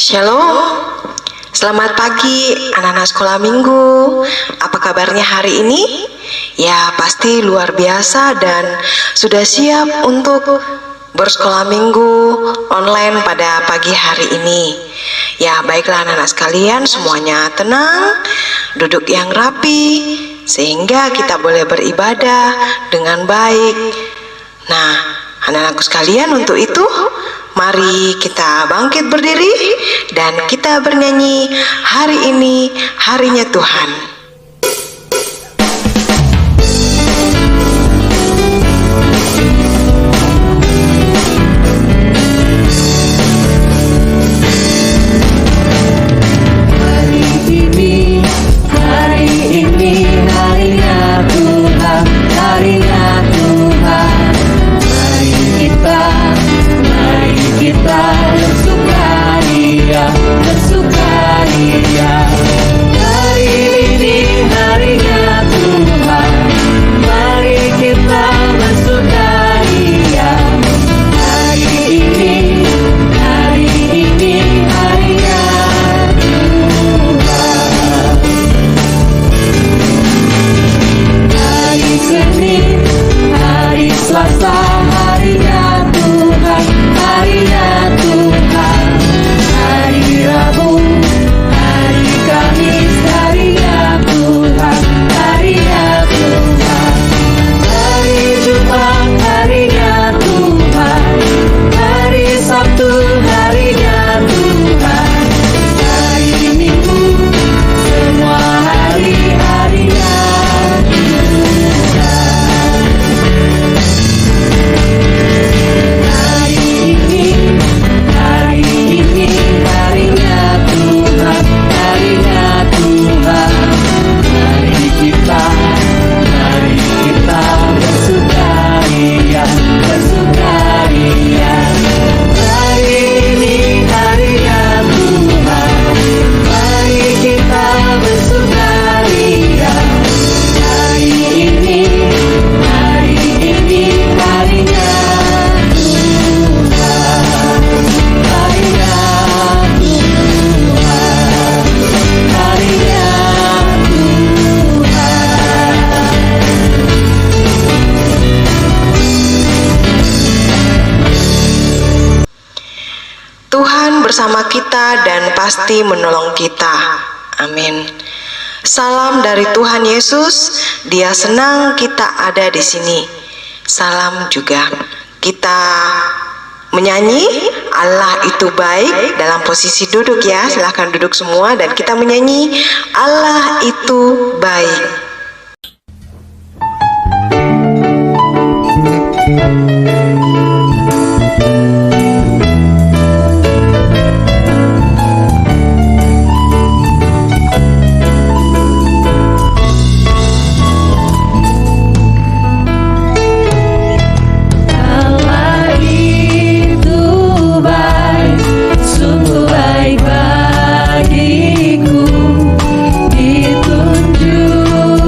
Shalom, selamat pagi anak-anak sekolah minggu. Apa kabarnya hari ini? Ya, pasti luar biasa dan sudah siap untuk bersekolah minggu online pada pagi hari ini. Ya, baiklah anak-anak sekalian, semuanya tenang, duduk yang rapi, sehingga kita boleh beribadah dengan baik. Nah, anak-anakku sekalian, untuk itu mari kita bangkit berdiri dan kita bernyanyi, hari ini harinya Tuhan. Tuhan bersama kita dan pasti menolong kita. Amin. Salam dari Tuhan Yesus. Dia senang kita ada di sini. Salam juga. Kita menyanyi Allah itu baik dalam posisi duduk ya. Silahkan duduk semua dan kita menyanyi Allah itu baik. Ditunjuk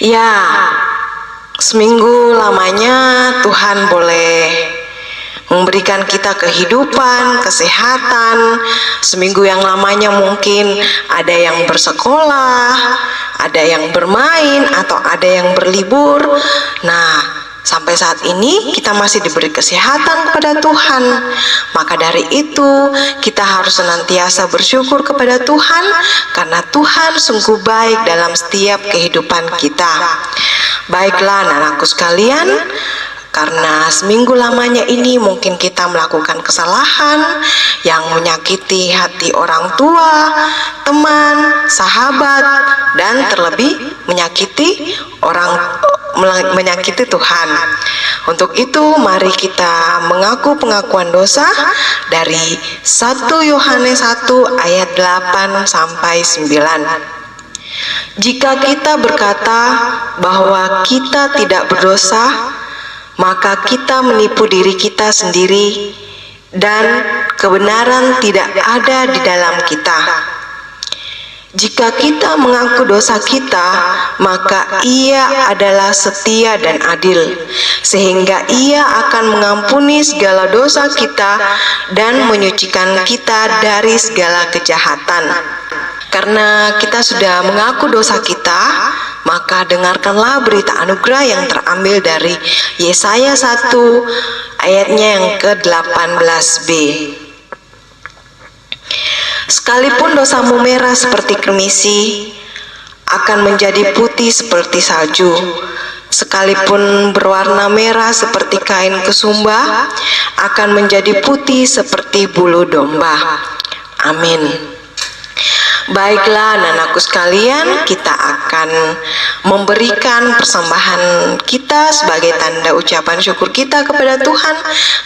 Ya, seminggu lamanya Tuhan boleh memberikan kita kehidupan, kesehatan. Seminggu yang lamanya mungkin ada yang bersekolah, ada yang bermain, atau ada yang berlibur. Nah, sampai saat ini kita masih diberi kesehatan kepada Tuhan. Maka dari itu kita harus senantiasa bersyukur kepada Tuhan, karena Tuhan sungguh baik dalam setiap kehidupan kita. Baiklah anak-anakku sekalian, karena seminggu lamanya ini mungkin kita melakukan kesalahan yang menyakiti hati orang tua, teman, sahabat, dan terlebih menyakiti Tuhan. Untuk itu mari kita mengaku pengakuan dosa dari 1 Yohanes 1 ayat 8 sampai 9. Jika kita berkata bahwa kita tidak berdosa, maka kita menipu diri kita sendiri dan kebenaran tidak ada di dalam kita. Jika kita mengaku dosa kita, maka Ia adalah setia dan adil, sehingga Ia akan mengampuni segala dosa kita dan menyucikan kita dari segala kejahatan. Karena kita sudah mengaku dosa kita, maka dengarkanlah berita anugerah yang terambil dari Yesaya 1 ayatnya yang ke-18b. Sekalipun dosamu merah seperti kremisi, akan menjadi putih seperti salju. Sekalipun berwarna merah seperti kain kesumba, akan menjadi putih seperti bulu domba. Amin. Baiklah anak-anakku sekalian, kita akan memberikan persembahan kita sebagai tanda ucapan syukur kita kepada Tuhan,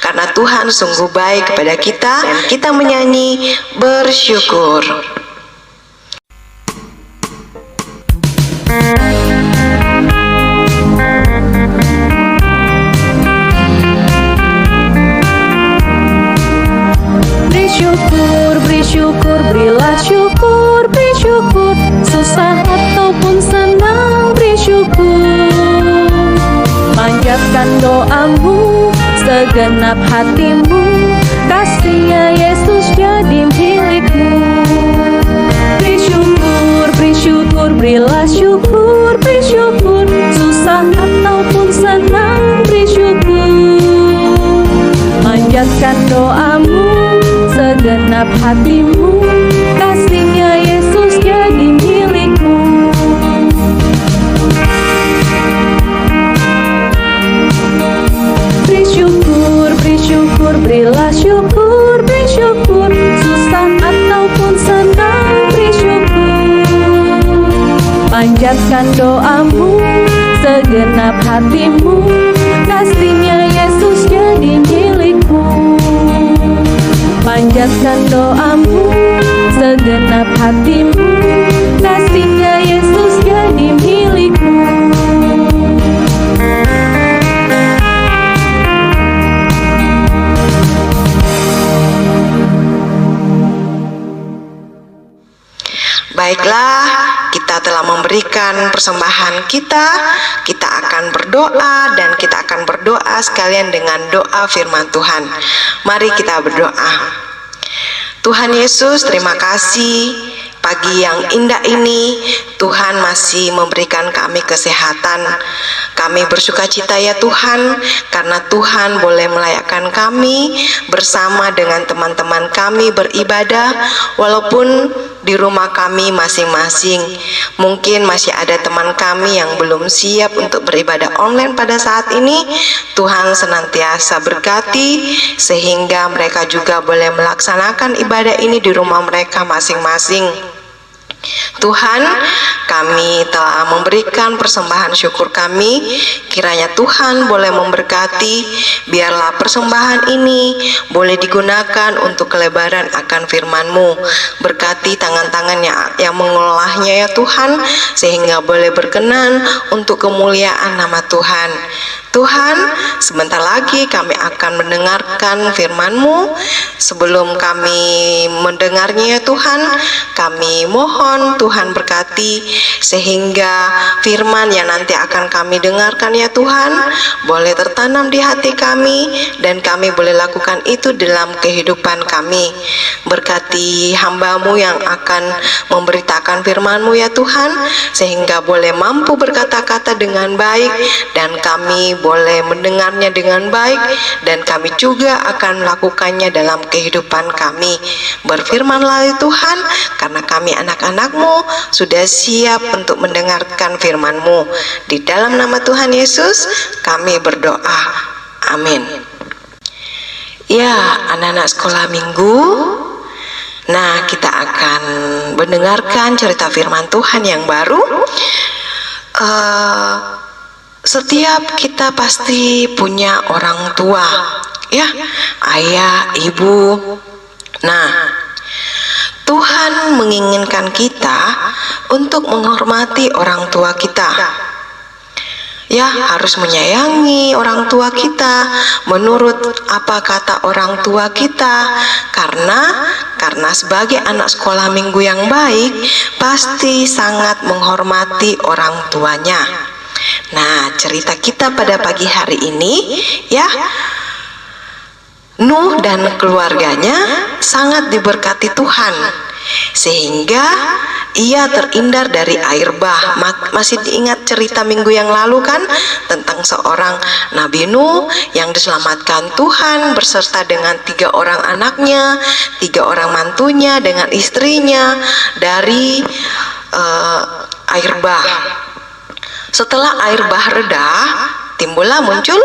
karena Tuhan sungguh baik kepada kita, dan kita menyanyi bersyukur. Bersyukur, berilah syukur, bersyukur, susah ataupun senang, bersyukur. Panjatkan doamu, segenap hatimu, kasih-Nya Yesus jadi milikmu. Bersyukur, bersyukur, berilah syukur, bersyukur, susah ataupun senang, bersyukur. Panjatkan doamu, segenap hatimu, kasih-Nya Yesus jadi milikmu. Bersyukur, bersyukur, berilah syukur, bersyukur, susah ataupun senang, bersyukur. Panjatkan doamu, segenap hatimu, kasih-Nya Yesus jadi milikmu. Panjatkan doamu, segenap hatimu, kasih-Nya Yesus jadi milikmu. Baiklah, kita telah memberikan persembahan kita. Kita akan berdoa, dan kita akan berdoa sekalian dengan doa firman Tuhan. Mari kita berdoa. Tuhan Yesus, terima kasih pagi yang indah ini. Tuhan masih memberikan kami kesehatan. Kami bersukacita ya Tuhan, karena Tuhan boleh melayakkan kami bersama dengan teman-teman kami beribadah, walaupun di rumah kami masing-masing. Mungkin masih ada teman kami yang belum siap untuk beribadah online pada saat ini. Tuhan senantiasa berkati, sehingga mereka juga boleh melaksanakan ibadah ini di rumah mereka masing-masing. Tuhan, kami telah memberikan persembahan syukur kami. Kiranya Tuhan boleh memberkati, biarlah persembahan ini boleh digunakan untuk kelebaran akan firman-Mu. Berkati tangan-tangan yang mengolahnya ya Tuhan, sehingga boleh berkenan untuk kemuliaan nama Tuhan. Tuhan, sebentar lagi kami akan mendengarkan firman-Mu. Sebelum kami mendengarnya ya Tuhan, kami mohon Tuhan berkati sehingga firman yang nanti akan kami dengarkan ya Tuhan boleh tertanam di hati kami dan kami boleh lakukan itu dalam kehidupan kami. Berkati hamba-Mu yang akan memberitakan firman-Mu ya Tuhan, sehingga boleh mampu berkata-kata dengan baik dan kami boleh mendengarnya dengan baik, dan kami juga akan melakukannya dalam kehidupan kami. Berfirmanlah ya Tuhan, karena kami anak-anak-Mu sudah siap untuk mendengarkan firman-Mu. Di dalam nama Tuhan Yesus kami berdoa, amin. Ya, anak-anak sekolah minggu, nah kita akan mendengarkan cerita firman Tuhan yang baru. Setiap kita pasti punya orang tua, ya, ayah, ibu. Nah, Tuhan menginginkan kita untuk menghormati orang tua kita. Ya, harus menyayangi orang tua kita menurut apa kata orang tua kita, karena sebagai anak sekolah minggu yang baik pasti sangat menghormati orang tuanya. Nah, cerita kita pada pagi hari ini ya, Nuh dan keluarganya sangat diberkati Tuhan sehingga ia terhindar dari air bah. Masih diingat cerita minggu yang lalu kan, tentang seorang Nabi Nuh yang diselamatkan Tuhan berserta dengan 3 orang anaknya, 3 orang mantunya dengan istrinya dari air bah. Setelah air bah reda, timbullah muncul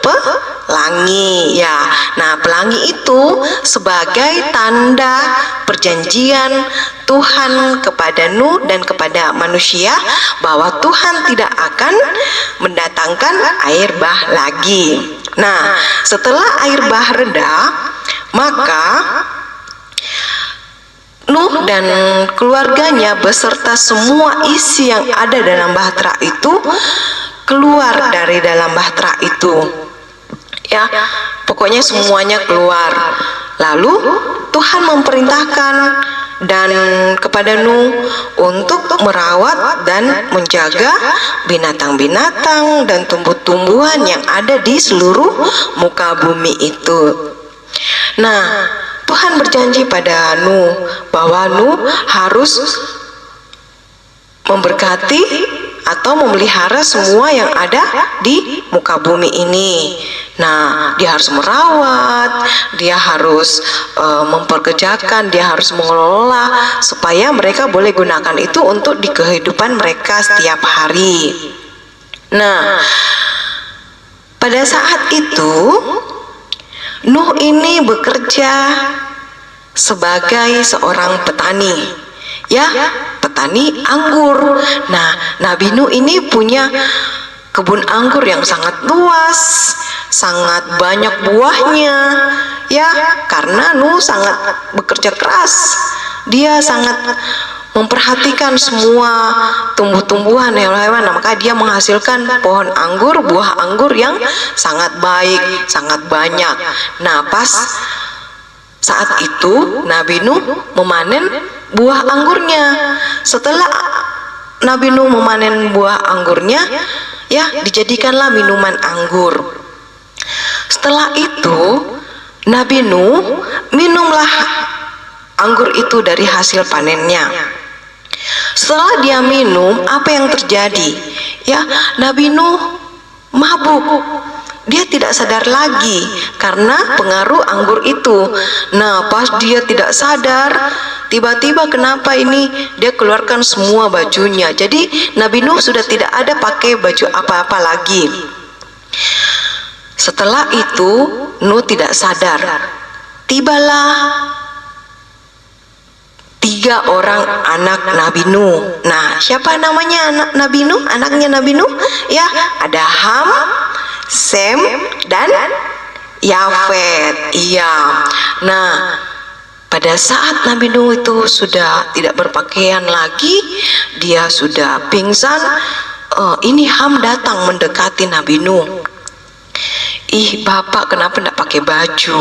pelangi ya. Nah, pelangi itu sebagai tanda perjanjian Tuhan kepada Nuh dan kepada manusia bahwa Tuhan tidak akan mendatangkan air bah lagi. Nah, setelah air bah reda, maka Nuh dan keluarganya beserta semua isi yang ada dalam bahtera itu keluar dari dalam bahtera itu. Ya, pokoknya semuanya keluar. Lalu Tuhan memerintahkan dan kepada Nuh untuk merawat dan menjaga binatang-binatang dan tumbuh-tumbuhan yang ada di seluruh muka bumi itu. Nah, Tuhan berjanji pada Nuh bahwa Nuh harus memberkati atau memelihara semua yang ada di muka bumi ini. Nah, dia harus merawat, dia harus memperkerjakan, dia harus mengelola supaya mereka boleh gunakan itu untuk di kehidupan mereka setiap hari. Nah, pada saat itu Nuh ini bekerja sebagai seorang petani, ya, petani anggur. Nah, Nabi Nuh ini punya kebun anggur yang sangat luas, sangat banyak buahnya, ya, karena Nuh sangat bekerja keras. Dia sangat memperhatikan semua tumbuh-tumbuhan, hewan-hewan. Nah, maka dia menghasilkan pohon anggur, buah anggur yang sangat baik, sangat banyak. Nah, pas saat itu Nabi Nuh memanen buah anggurnya. Setelah Nabi Nuh memanen buah anggurnya, ya, dijadikanlah minuman anggur. Setelah itu Nabi Nuh minumlah anggur itu dari hasil panennya. Setelah dia minum, apa yang terjadi? Ya, Nabi Nuh mabuk. Dia tidak sadar lagi karena pengaruh anggur itu. Nah, pas dia tidak sadar, tiba-tiba kenapa ini dia keluarkan semua bajunya. Jadi Nabi Nuh sudah tidak ada pakai baju apa-apa lagi. Setelah itu Nuh tidak sadar. Tibalah 3 orang anak Nabi Nuh. Nah, siapa namanya anak Nabi Nuh? Anaknya Nabi Nuh? Ya, ada Ham, Sem, dan Yafet. Iya. Nah, pada saat Nabi Nuh itu sudah tidak berpakaian lagi, dia sudah pingsan. Ini Ham datang mendekati Nabi Nuh. ih bapak kenapa tidak pakai baju?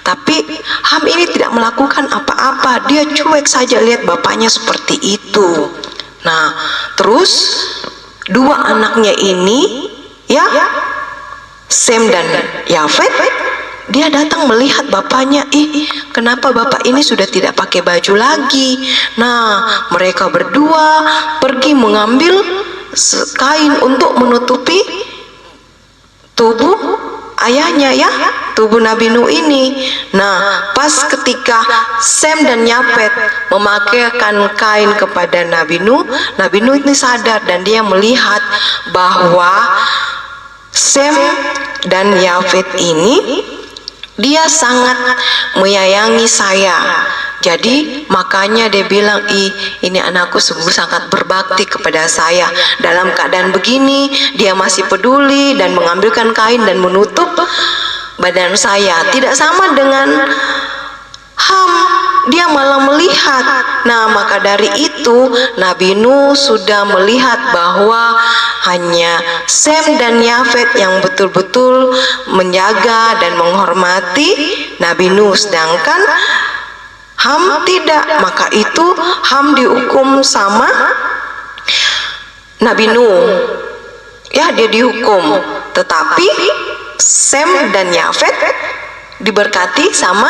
Tapi Ham ini tidak melakukan apa-apa, dia cuek saja lihat bapaknya seperti itu. Nah, terus dua anaknya ini, ya, Sem dan Yafet, dia datang melihat bapaknya, ih kenapa bapak ini sudah tidak pakai baju lagi? Nah, mereka berdua pergi mengambil kain untuk menutupi tubuh ayahnya, ya, tubuh Nabi Nuh ini. Nah, pas ketika Sem dan Yafet memakaikan kain kepada Nabi Nuh ini sadar dan dia melihat bahwa Sem dan Yafet ini dia sangat menyayangi saya. Jadi makanya dia bilang, ini anakku sungguh sangat berbakti kepada saya. Dalam keadaan begini dia masih peduli dan mengambilkan kain dan menutup badan saya. Tidak sama dengan Ham, dia malah melihat. Nah, maka dari itu Nabi Nuh sudah melihat bahwa hanya Sem dan Yafet yang betul-betul menjaga dan menghormati Nabi Nuh, sedangkan Ham tidak. Maka itu Ham dihukum sama Nabi Nuh, ya, dia dihukum. Tetapi Sem dan Yafet diberkati sama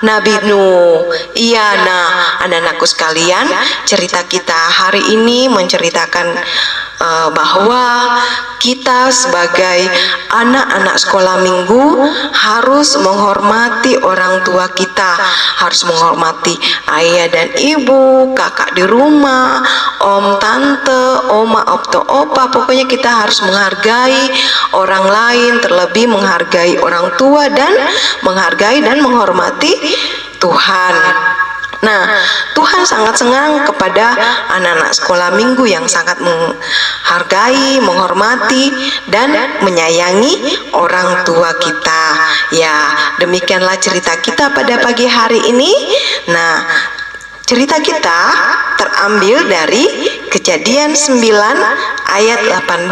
Nabi Nuh. Iya, nah anak-anakku sekalian, cerita kita hari ini menceritakan bahwa kita sebagai anak-anak sekolah minggu harus menghormati orang tua kita, harus menghormati ayah dan ibu, kakak di rumah, om, tante, oma, opto, opa. Pokoknya kita harus menghargai orang lain, terlebih menghargai orang tua dan menghargai dan menghormati Tuhan. Nah, Tuhan sangat senang kepada anak-anak sekolah minggu yang sangat menghargai, menghormati, dan menyayangi orang tua kita. Ya, demikianlah cerita kita pada pagi hari ini. Nah, cerita kita terambil dari Kejadian 9 ayat 18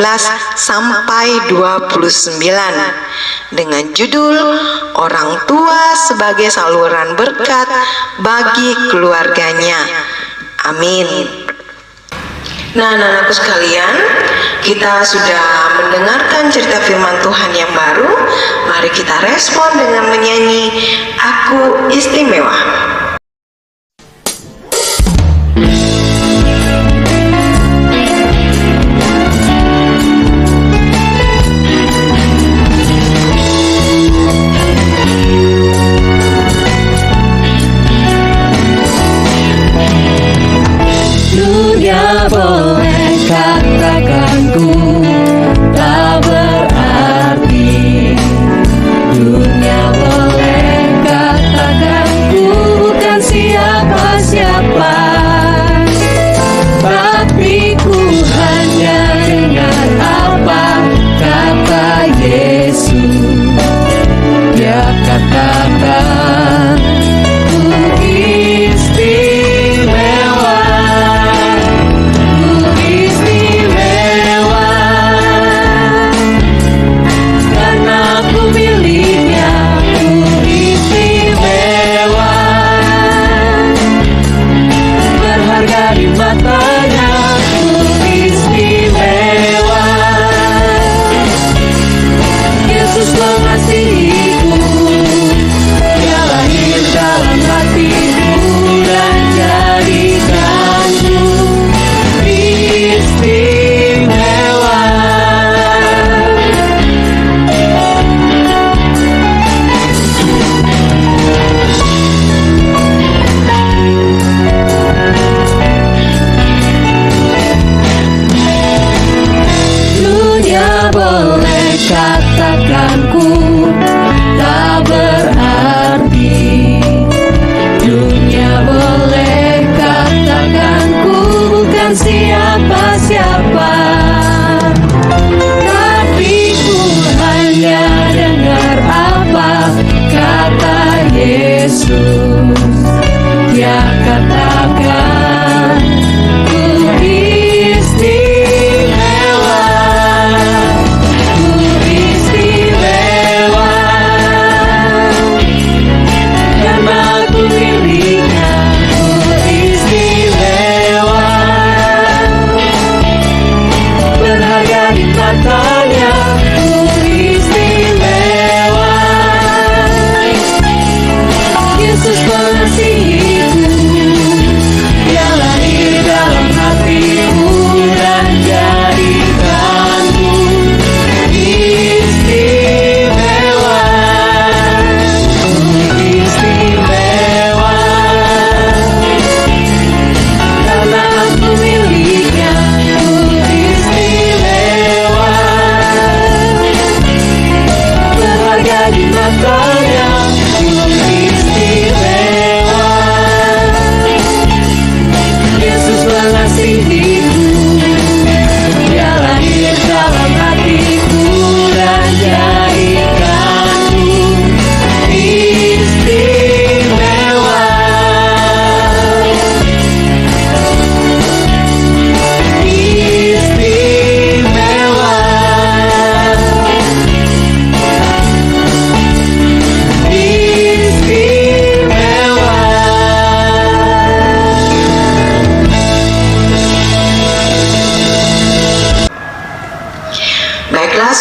sampai 29 dengan judul Orang Tua sebagai Saluran Berkat bagi Keluarganya. Amin. Nah, anak-anakku sekalian, kita sudah mendengarkan cerita firman Tuhan yang baru. Mari kita respon dengan menyanyi Aku Istimewa. Dunia boleh katakan ku tak berarti. Dunia boleh katakan ku bukan siapa-siapa. Tapi ku hanya dengar apa kata Yesus. Dia katakan ku istimewa.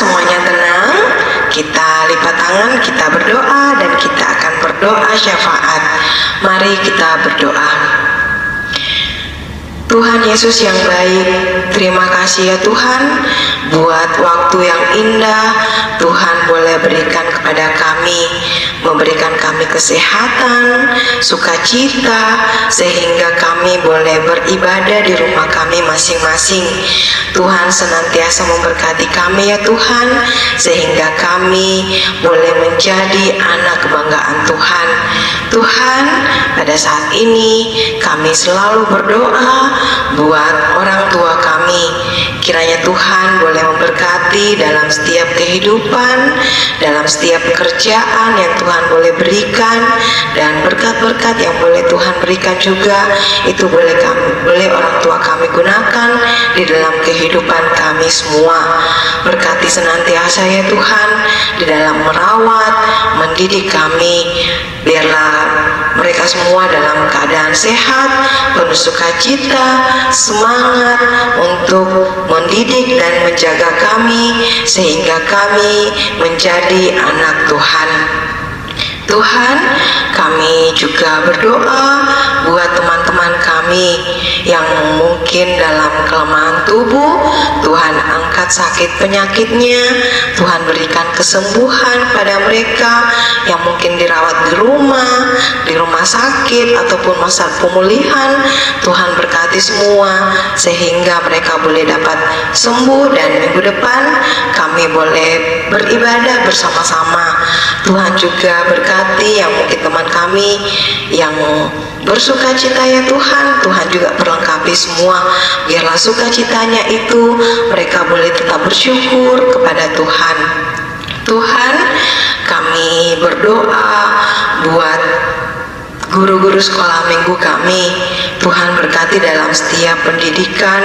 semuanya tenang, kita lipat tangan, kita berdoa, dan kita akan berdoa syafaat. Mari kita berdoa. Tuhan Yesus yang baik, terima kasih ya Tuhan buat waktu yang indah Tuhan boleh berikan kepada kami, memberikan kami kesehatan, sukacita, sehingga kami boleh beribadah di rumah kami masing-masing. Tuhan senantiasa memberkati kami ya Tuhan, sehingga kami boleh menjadi anak kebanggaan Tuhan. Tuhan, pada saat ini kami selalu berdoa buat orang tua kami. Kiranya Tuhan boleh memberkati dalam setiap kehidupan, dalam setiap pekerjaan yang Tuhan boleh berikan, dan berkat-berkat yang boleh Tuhan berikan juga, itu boleh orang tua kami gunakan di dalam kehidupan kami semua. Berkati senantiasa ya Tuhan di dalam merawat, mendidik kami. Biarlah mereka semua dalam keadaan sehat, penuh sukacita, semangat untuk mendidik dan menjaga kami, sehingga kami menjadi anak Tuhan. Tuhan, kami juga berdoa buat teman-teman kami yang mungkin dalam kelemahan tubuh. Tuhan angkat sakit penyakitnya, Tuhan berikan kesembuhan pada mereka yang mungkin dirawat di rumah sakit ataupun masa pemulihan. Tuhan berkati semua sehingga mereka boleh dapat sembuh, dan minggu depan kami boleh beribadah bersama-sama. Tuhan juga berkati yang mungkin teman kami yang bersukacita ya Tuhan, Tuhan juga perlengkapi semua. Biarlah sukacitanya itu mereka boleh tetap bersyukur kepada Tuhan. Tuhan, kami berdoa buat guru-guru sekolah minggu kami. Tuhan berkati dalam setiap pendidikan,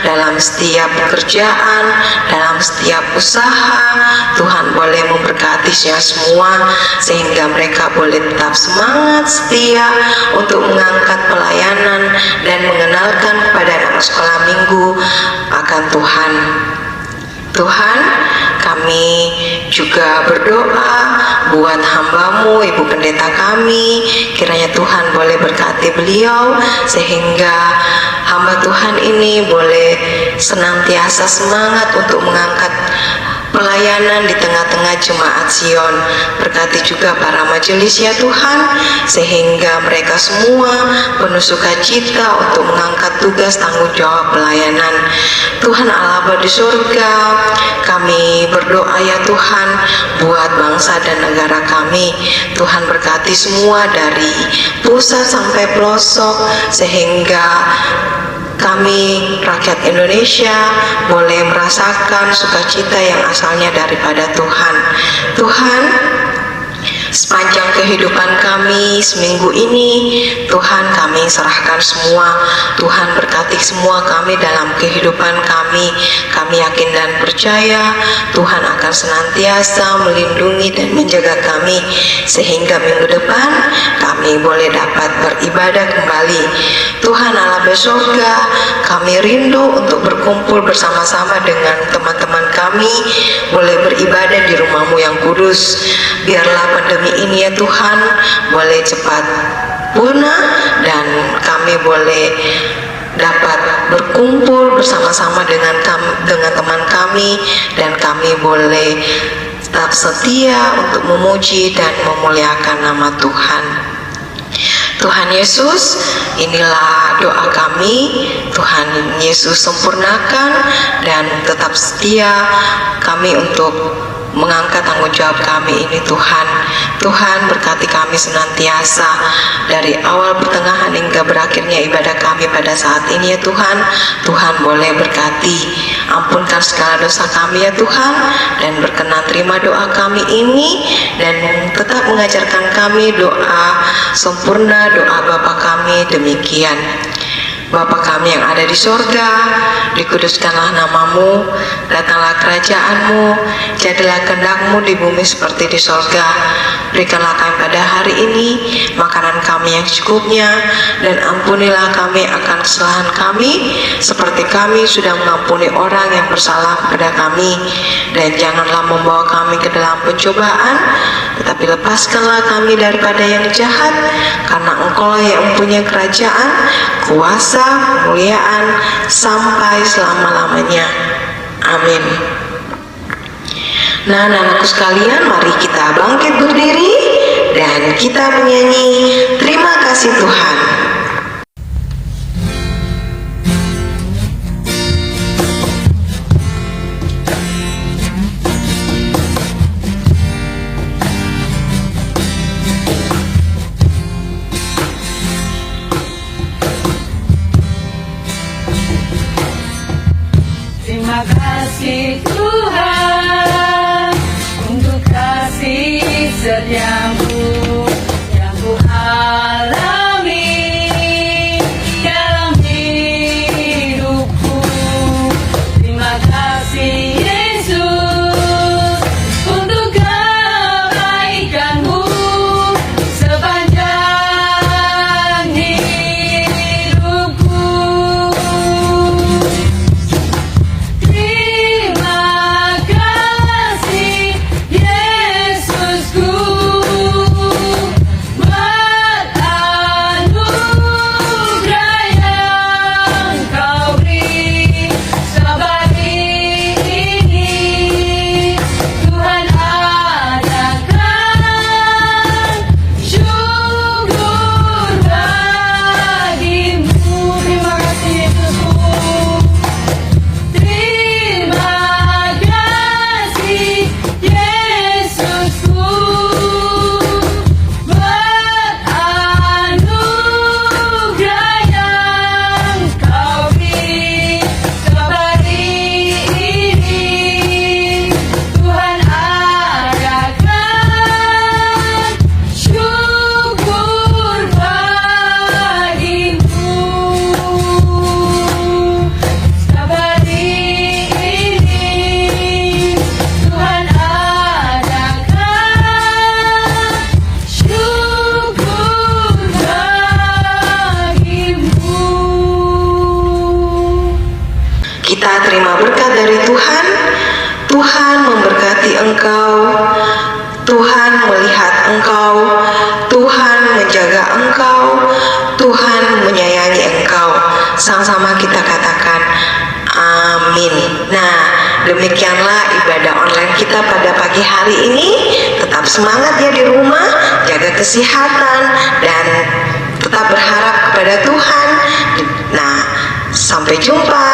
dalam setiap pekerjaan, dalam setiap usaha. Tuhan boleh memberkatinya semua sehingga mereka boleh tetap semangat, setia untuk mengangkat pelayanan dan mengenalkan kepada anak sekolah minggu akan Tuhan. Tuhan, kami juga berdoa buat hamba-Mu, Ibu Pendeta kami. Kiranya Tuhan boleh berkati beliau sehingga hamba Tuhan ini boleh senantiasa semangat untuk mengangkat pelayanan di tengah-tengah jemaat Sion. Berkati juga para majelis ya Tuhan, sehingga mereka semua penuh sukacita untuk mengangkat tugas tanggung jawab pelayanan. Tuhan Allah Bapa di surga, kami berdoa ya Tuhan buat bangsa dan negara kami. Tuhan berkati semua dari pusat sampai pelosok, sehingga kami rakyat Indonesia boleh merasakan sukacita yang asalnya daripada Tuhan. Tuhan, sepanjang kehidupan kami seminggu ini, Tuhan kami serahkan semua. Tuhan berkati semua kami dalam kehidupan kami. Kami yakin dan percaya Tuhan akan senantiasa melindungi dan menjaga kami, sehingga minggu depan kami boleh dapat beribadah kembali. Tuhan Allah bersurga, kami rindu untuk berkumpul bersama-sama dengan teman-teman kami, boleh beribadah di rumah-Mu yang kudus. Biarlah pandemi ini ya Tuhan boleh cepat punah, dan kami boleh dapat berkumpul bersama-sama dengan teman kami, dan kami boleh tetap setia untuk memuji dan memuliakan nama Tuhan. Tuhan Yesus, inilah doa kami. Tuhan Yesus sempurnakan dan tetap setia kami untuk mengangkat tanggung jawab kami ini Tuhan. Tuhan berkati kami senantiasa dari awal pertengahan hingga berakhirnya ibadah kami pada saat ini ya Tuhan. Tuhan boleh berkati, ampunkan segala dosa kami ya Tuhan, dan berkenan terima doa kami ini, dan tetap mengajarkan kami doa sempurna, doa Bapa kami demikian. Bapa kami yang ada di sorga, dikuduskanlah namamu, datanglah kerajaanmu, jadilah kehendak-Mu di bumi seperti di sorga. Berikanlah kami pada hari ini makanan kami yang secukupnya, dan ampunilah kami akan kesalahan kami, seperti kami sudah mengampuni orang yang bersalah kepada kami. Dan janganlah membawa kami ke dalam pencobaan, tetapi lepaskanlah kami daripada yang jahat, karena Engkau yang mempunyai kerajaan, kuasa, kemuliaan sampai selama-lamanya. Amin. Nah, anak-anakku sekalian, mari kita bangkit berdiri dan kita menyanyi Terima Kasih Tuhan. Terima kasih Tuhan untuk kasih setiamu yang ku alami dalam hidupku. Terima kasih Yesus untuk kebaikan-Mu sepanjang hidupku. Terima kasih Yesusku buat anugerah yang Kau beri. Sabar ini Tuhan adakan syukur bagimu. Terima kasih Yesusku. Terima kasih Yesusku buat anugerah yang Kau beri. Sabar ini Tuhan adakan syukur bagimu. Sabar ini Tuhan adakan syukur bagimu. Kita terima berkat dari Tuhan. Tuhan memberkati engkau, Tuhan melihat engkau, Tuhan menjaga engkau, Tuhan menyayangi engkau. Sama-sama kita katakan amin. Nah, demikianlah ibadah online kita pada pagi hari ini. Tetap semangat ya di rumah, jaga kesehatan, dan tetap berharap kepada Tuhan. Nah, sampai jumpa.